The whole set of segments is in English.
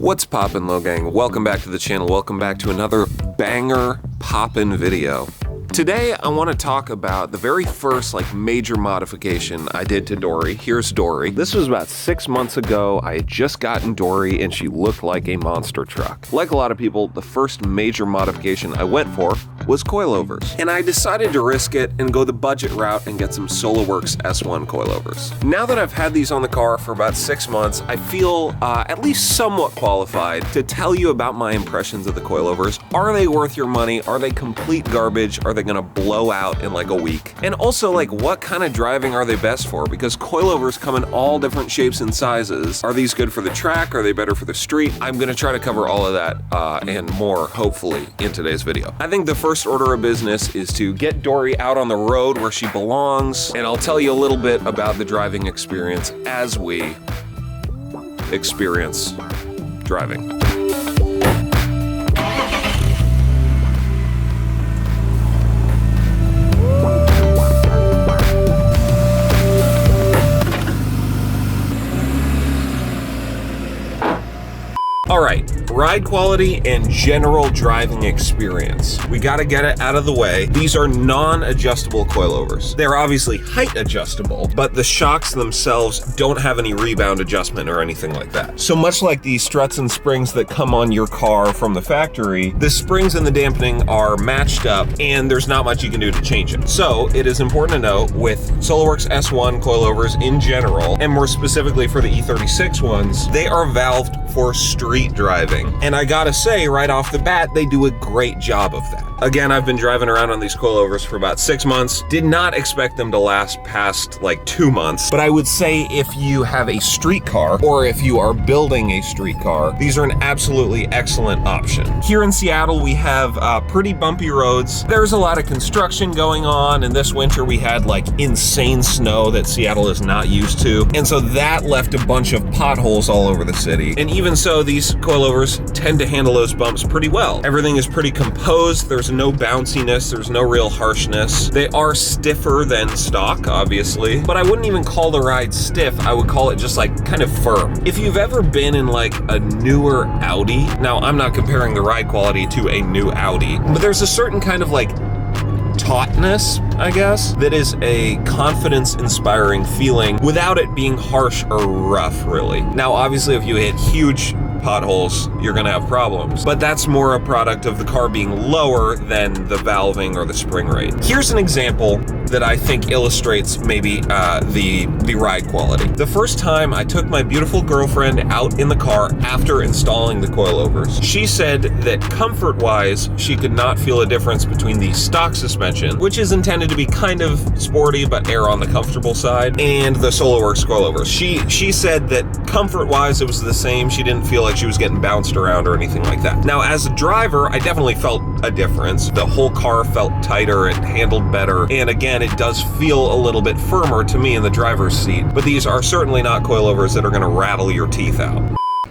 What's poppin', Low Gang? Welcome back to the channel. Welcome back to another banger poppin' video. Today, I want to talk about the very first major modification I did to Dory. Here's Dory. This was about 6 months ago. I had just gotten Dory and she looked like a monster truck. Like a lot of people, the first major modification I went for was coilovers. And I decided to risk it and go the budget route and get some Solo-werks S1 Coilovers. Now that I've had these on the car for about 6 months, I feel at least somewhat qualified to tell you about my impressions of the coilovers. Are they worth your money? Are they complete garbage? Are they gonna blow out in a week? And also what kind of driving are they best for? Because coilovers come in all different shapes and sizes. Are these good for the track? Are they better for the street? I'm gonna try to cover all of that and more, hopefully, in today's video. I think the first order of business is to get Dory out on the road where she belongs, and I'll tell you a little bit about the driving experience as we experience driving. All right, ride quality and general driving experience. We gotta get it out of the way. These are non-adjustable coilovers. They're obviously height adjustable, but the shocks themselves don't have any rebound adjustment or anything like that. So much like the struts and springs that come on your car from the factory, the springs and the dampening are matched up and there's not much you can do to change it. So it is important to note with Solo-werks S1 coilovers in general, and more specifically for the E36 ones, they are valved for street driving. And I gotta say, right off the bat, they do a great job of that. Again, I've been driving around on these coilovers for about 6 months. Did not expect them to last past 2 months, but I would say if you have a street car or if you are building a street car, these are an absolutely excellent option. Here in Seattle, we have pretty bumpy roads. There's a lot of construction going on, and this winter we had insane snow that Seattle is not used to. And so that left a bunch of potholes all over the city. And even so, these coilovers tend to handle those bumps pretty well. Everything is pretty composed. There's no bounciness. There's no real harshness. They are stiffer than stock, obviously, but I wouldn't even call the ride stiff. I would call it just kind of firm. If you've ever been in a newer Audi, now I'm not comparing the ride quality to a new Audi, but there's a certain kind of tautness, I guess, that is a confidence-inspiring feeling without it being harsh or rough, really. Now, obviously, if you hit huge potholes, you're gonna have problems, but that's more a product of the car being lower than the valving or the spring rate. Here's an example that I think illustrates maybe the ride quality. The first time I took my beautiful girlfriend out in the car after installing the coilovers, she said that comfort-wise, she could not feel a difference between the stock suspension, which is intended to be kind of sporty but err on the comfortable side, and the Solo-werks coilovers. She said that comfort-wise it was the same. She didn't feel like she was getting bounced around or anything like that. Now, as a driver, I definitely felt a difference. The whole car felt tighter, it handled better, and again, it does feel a little bit firmer to me in the driver's seat, but these are certainly not coilovers that are gonna rattle your teeth out.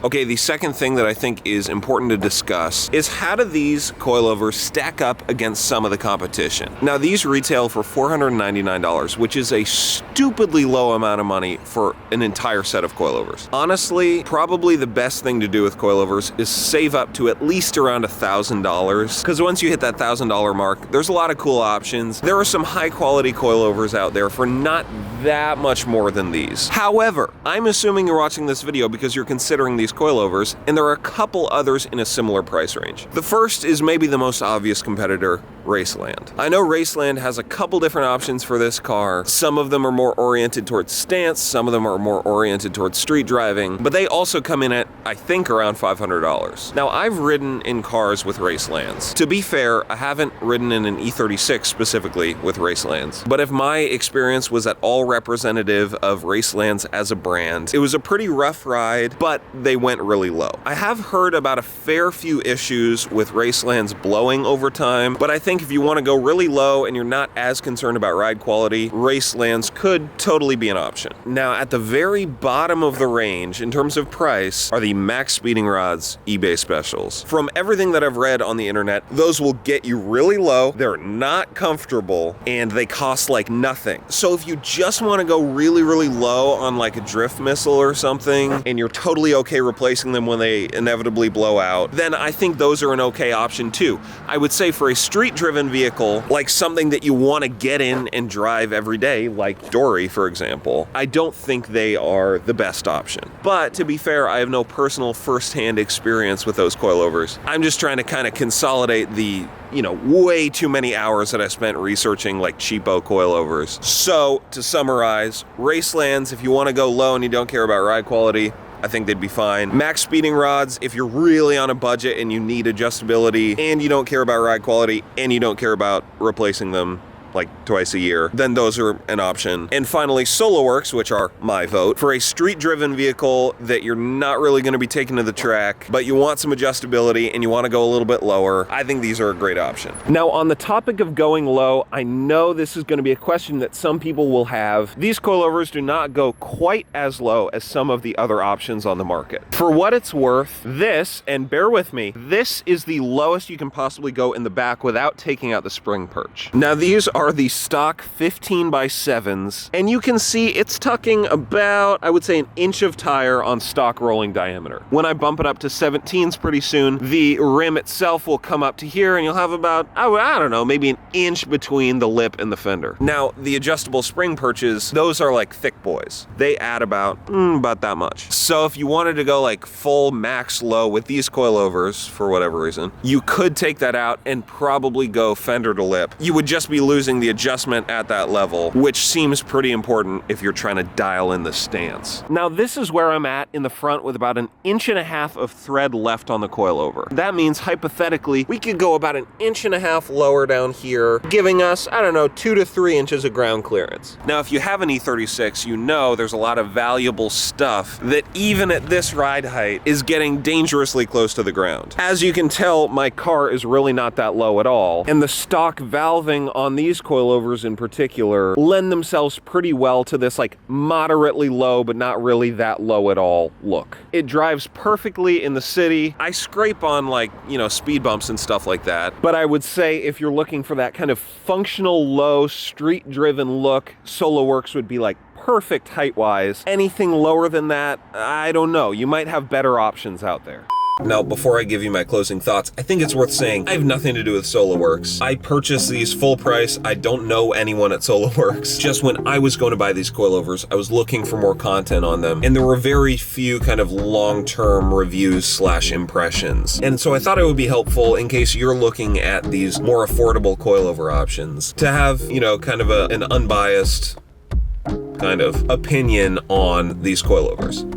Okay, the second thing that I think is important to discuss is how do these coilovers stack up against some of the competition? Now, these retail for $499, which is a stupidly low amount of money for an entire set of coilovers. Honestly, probably the best thing to do with coilovers is save up to at least around $1,000, because once you hit that $1,000 mark, there's a lot of cool options. There are some high-quality coilovers out there for not that much more than these. However, I'm assuming you're watching this video because you're considering these coilovers, and there are a couple others in a similar price range. The first is maybe the most obvious competitor, Raceland. I know Raceland has a couple different options for this car. Some of them are more oriented towards stance, some of them are more oriented towards street driving, but they also come in at, I think, around $500. Now, I've ridden in cars with Racelands. To be fair, I haven't ridden in an E36 specifically with Racelands, but if my experience was at all representative of Racelands as a brand, it was a pretty rough ride, but they went really low. I have heard about a fair few issues with Racelands blowing over time, but I think think if you want to go really low and you're not as concerned about ride quality, Racelands could totally be an option. Now, at the very bottom of the range, in terms of price, are the Max Speeding Rods eBay specials. From everything that I've read on the internet, those will get you really low, they're not comfortable, and they cost like nothing. So if you just want to go really, really low on like a drift missile or something, and you're totally okay replacing them when they inevitably blow out, then I think those are an okay option too. I would say for a street-driven vehicle, like something that you want to get in and drive every day, like Dory, for example, I don't think they are the best option. But to be fair, I have no personal first-hand experience with those coilovers. I'm just trying to kind of consolidate the way too many hours that I spent researching like cheapo coilovers. So to summarize, Racelands, if you want to go low and you don't care about ride quality, I think they'd be fine. Max Speeding Rods, if you're really on a budget and you need adjustability and you don't care about ride quality and you don't care about replacing them like twice a year, then those are an option. And finally, Solo-werks, which are my vote, for a street-driven vehicle that you're not really going to be taking to the track, but you want some adjustability and you want to go a little bit lower, I think these are a great option. Now, on the topic of going low, I know this is going to be a question that some people will have. These coilovers do not go quite as low as some of the other options on the market. For what it's worth, this, and bear with me, this is the lowest you can possibly go in the back without taking out the spring perch. Now, these are the stock 15x7s, and you can see it's tucking about, I would say, an inch of tire on stock rolling diameter. When I bump it up to 17s pretty soon, the rim itself will come up to here, and you'll have about, I don't know, maybe an inch between the lip and the fender. Now, the adjustable spring perches, those are like thick boys. They add about that much. So if you wanted to go like full max low with these coilovers, for whatever reason, you could take that out and probably go fender to lip. You would just be losing the adjustment at that level, which seems pretty important if you're trying to dial in the stance. Now, this is where I'm at in the front with about 1.5 inches of thread left on the coilover. That means, hypothetically, we could go about 1.5 inches lower down here, giving us, I don't know, 2 to 3 inches of ground clearance. Now, if you have an E36, you know there's a lot of valuable stuff that even at this ride height is getting dangerously close to the ground. As you can tell, my car is really not that low at all, and the stock valving on these coilovers in particular lend themselves pretty well to this like moderately low but not really that low at all look. It drives perfectly in the city. I scrape on like, speed bumps and stuff like that, but I would say if you're looking for that kind of functional low street driven look, Solo-werks would be like perfect height-wise. Anything lower than that, I don't know. You might have better options out there. Now, before I give you my closing thoughts, I think it's worth saying I have nothing to do with Solo-werks. I purchased these full price. I don't know anyone at Solo-werks. Just when I was going to buy these coilovers, I was looking for more content on them, and there were very few kind of long-term reviews / impressions. And so I thought it would be helpful in case you're looking at these more affordable coilover options to have, kind of an unbiased kind of opinion on these coilovers.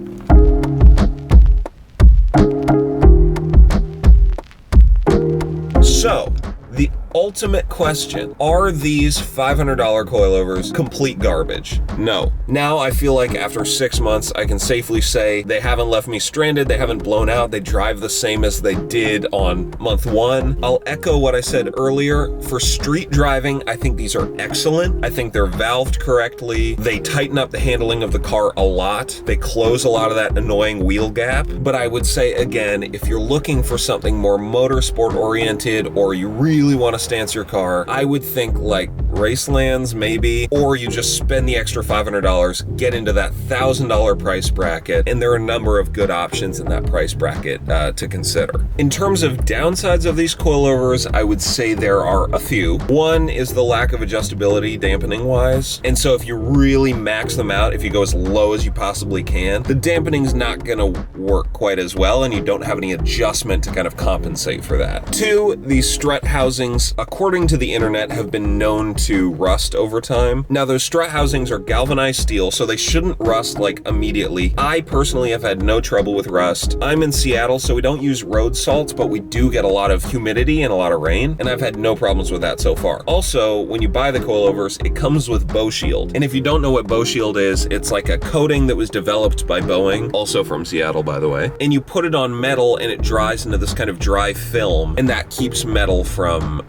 So, the ultimate question, are these $500 coilovers complete garbage? No. Now I feel like after 6 months, I can safely say they haven't left me stranded, they haven't blown out, they drive the same as they did on month 1. I'll echo what I said earlier. For street driving, I think these are excellent. I think they're valved correctly. They tighten up the handling of the car a lot. They close a lot of that annoying wheel gap. But I would say, again, if you're looking for something more motorsport oriented, or you really want to stance your car, I would think like Racelands maybe, or you just spend the extra $500, get into that $1,000 price bracket, and there are a number of good options in that price bracket to consider. In terms of downsides of these coilovers, I would say there are a few. One is the lack of adjustability dampening wise, and so if you really max them out, if you go as low as you possibly can, the dampening's not gonna work quite as well, and you don't have any adjustment to kind of compensate for that. Two, these strut housings, according to the internet, have been known to rust over time. Now, those strut housings are galvanized steel, so they shouldn't rust like immediately. I personally have had no trouble with rust. I'm in Seattle, so we don't use road salts, but we do get a lot of humidity and a lot of rain, and I've had no problems with that so far. Also, when you buy the coilovers, it comes with Bow Shield. And if you don't know what Bow Shield is, it's like a coating that was developed by Boeing, also from Seattle, by the way. And you put it on metal and it dries into this kind of dry film, and that keeps metal from,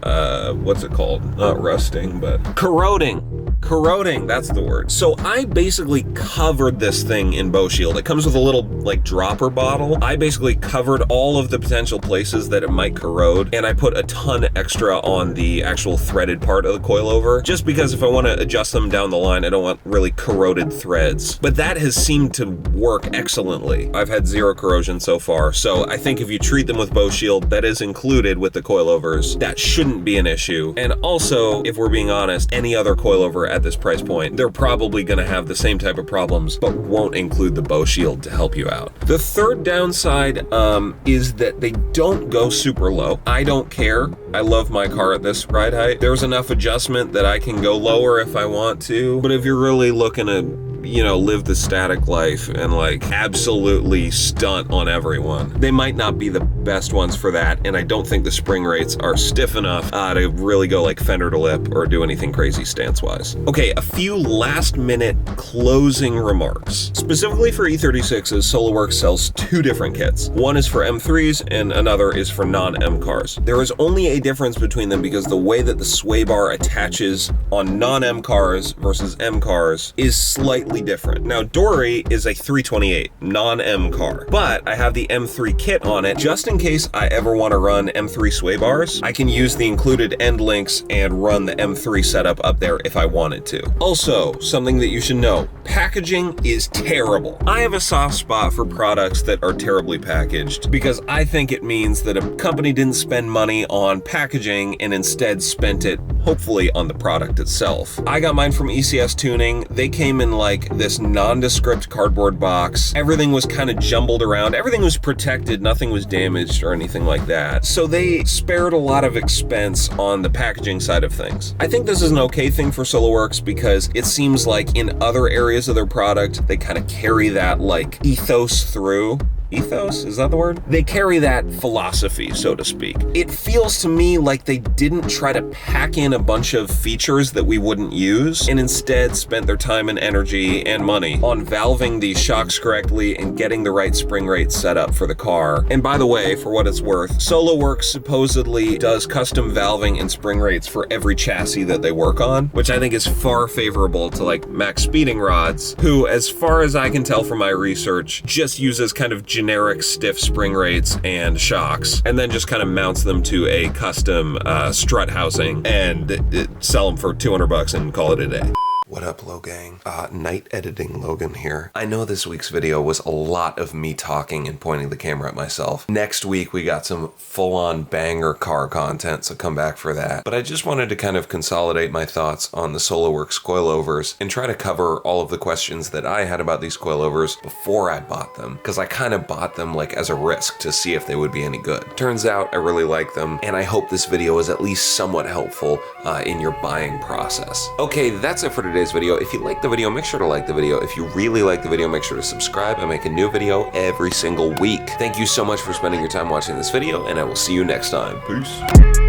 what's it called? Not rusting, but corroding. Corroding, that's the word. So I basically covered this thing in Bow Shield. It comes with a little like dropper bottle. I basically covered all of the potential places that it might corrode, and I put a ton extra on the actual threaded part of the coilover, just because if I want to adjust them down the line, I don't want really corroded threads. But that has seemed to work excellently. I've had zero corrosion so far, so I think if you treat them with Bow Shield, that is included with the coilovers, that shouldn't be an issue. And also, if we're being honest, any other coilover at this price point, they're probably going to have the same type of problems, but won't include the Bow Shield to help you out. The third downside is that they don't go super low. I don't care. I love my car at this ride height. There's enough adjustment that I can go lower if I want to, but if you're really looking to, you know, live the static life and like absolutely stunt on everyone, they might not be the best ones for that, and I don't think the spring rates are stiff enough to really go like fender to lip or do anything crazy stance-wise. Okay, a few last-minute closing remarks. Specifically for E36s, Solo-werks sells two different kits. One is for M3s and another is for non-M cars. There is only a difference between them because the way that the sway bar attaches on non-M cars versus M cars is slightly different. Now, Dory is a 328 non-M car, but I have the M3 kit on it just in case I ever want to run M3 sway bars. I can use the included end links and run the M3 setup up there if I wanted to. Also, something that you should know, packaging is terrible. I have a soft spot for products that are terribly packaged because I think it means that a company didn't spend money on packaging and instead spent it, hopefully, on the product itself. I got mine from ECS Tuning. They came in like this nondescript cardboard box. Everything was kind of jumbled around. Everything was protected. Nothing was damaged or anything like that. So they spared a lot of expense on the packaging side of things. I think this is an okay thing for Solo-werks because it seems like in other areas of their product, they kind of carry that like ethos through. Ethos? Is that the word? They carry that philosophy, so to speak. It feels to me like they didn't try to pack in a bunch of features that we wouldn't use and instead spent their time and energy and money on valving these shocks correctly and getting the right spring rate set up for the car. And by the way, for what it's worth, Solo-werks supposedly does custom valving and spring rates for every chassis that they work on, which I think is far favorable to like Max Speeding Rods, who, as far as I can tell from my research, just uses kind of generic stiff spring rates and shocks, and then just kind of mounts them to a custom strut housing and sell them for $200 and call it a day. What up, Lo Gang? Night editing Logan here. I know this week's video was a lot of me talking and pointing the camera at myself. Next week, we got some full-on banger car content, so come back for that. But I just wanted to kind of consolidate my thoughts on the Solo-werks coilovers and try to cover all of the questions that I had about these coilovers before I bought them, because I kind of bought them like as a risk to see if they would be any good. Turns out I really like them, and I hope this video is at least somewhat helpful in your buying process. Okay, that's it for today's video. If you like the video, make sure to like the video. If you really like the video, make sure to subscribe. I make a new video every single week. Thank you so much for spending your time watching this video, and I will see you next time. Peace.